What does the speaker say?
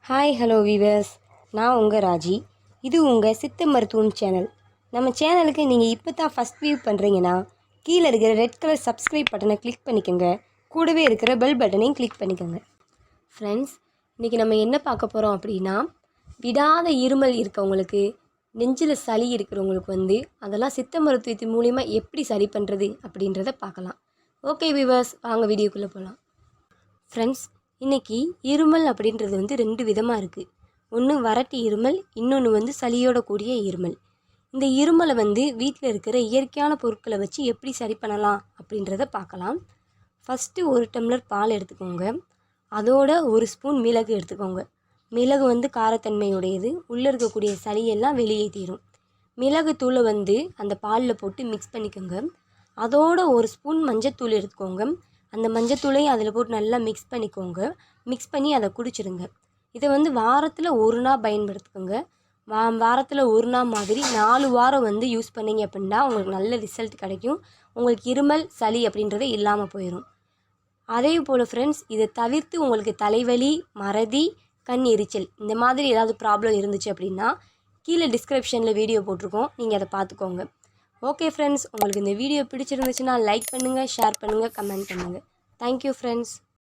Hi hello viewers, நான் உங்கள் ராஜி. இது உங்கள் சித்த மருத்துவம் சேனல். நம்ம சேனலுக்கு நீங்கள் இப்போ தான் ஃபஸ்ட் வியூ பண்ணுறீங்கன்னா கீழே இருக்கிற ரெட் கலர் சப்ஸ்கிரைப் பட்டனை கிளிக் பண்ணிக்கோங்க. கூடவே இருக்கிற பெல் பட்டனையும் கிளிக் பண்ணிக்கோங்க. ஃப்ரெண்ட்ஸ், இன்றைக்கி நம்ம என்ன பார்க்க போகிறோம் அப்படின்னா, விடாத இருமல் இருக்கவங்களுக்கு, நெஞ்சில் சளி இருக்கிறவங்களுக்கு அதெல்லாம் சித்த மருத்துவத்தின் மூலிமா எப்படி சரி பண்ணுறது அப்படின்றத பார்க்கலாம். ஓகே வீவர்ஸ், வாங்க வீடியோக்குள்ளே போகலாம். ஃப்ரெண்ட்ஸ், இன்றைக்கி இருமல் அப்படின்றது 2 விதமாக இருக்குது. ஒன்று வறட்டு இருமல், இன்னொன்று சளியோட கூடிய இருமல். இந்த இருமலை வீட்டில் இருக்கிற இயற்கையான பொருட்களை வச்சு எப்படி சரி பண்ணலாம் அப்படின்றத பார்க்கலாம். ஃபஸ்ட்டு 1 டம்ளர் பால் எடுத்துக்கோங்க. அதோட 1 ஸ்பூன் மிளகு எடுத்துக்கோங்க. மிளகு காரத்தன்மையுடையது, உள்ளே இருக்கக்கூடிய சளியெல்லாம் வெளியேற்றிடும். மிளகு தூளை அந்த பாலில் போட்டு மிக்ஸ் பண்ணிக்கோங்க. அதோட 1 ஸ்பூன் மஞ்சத்தூள் எடுத்துக்கோங்க. அந்த மஞ்சத்தூளையும் அதில் போட்டு நல்லா மிக்ஸ் பண்ணிக்கோங்க. மிக்ஸ் பண்ணி அதை குடிச்சிடுங்க. இதை வாரத்தில் 1 நாள் பயன்படுத்துக்கோங்க. வாரத்தில் 1 நாள் மாதிரி 4 வாரம் யூஸ் பண்ணிங்க அப்படின்னா உங்களுக்கு நல்ல ரிசல்ட் கிடைக்கும். உங்களுக்கு இருமல் சளி அப்படின்றது இல்லாமல் போயிடும். அதே போல் ஃப்ரெண்ட்ஸ், இதை தவிர்த்து உங்களுக்கு தலைவலி, மறதி, கண் எரிச்சல் இந்த மாதிரி ஏதாவது ப்ராப்ளம் இருந்துச்சு அப்படின்னா கீழே டிஸ்கிரிப்ஷனில் வீடியோ போட்டிருக்கோம், நீங்கள் அதை பார்த்துக்கோங்க. ஓகே ஃப்ரெண்ட்ஸ், உங்களுக்கு இந்த வீடியோ பிடிச்சிருந்துச்சுன்னா லைக் பண்ணுங்கள், ஷேர் பண்ணுங்கள், கமெண்ட் பண்ணுங்கள். Thank you friends.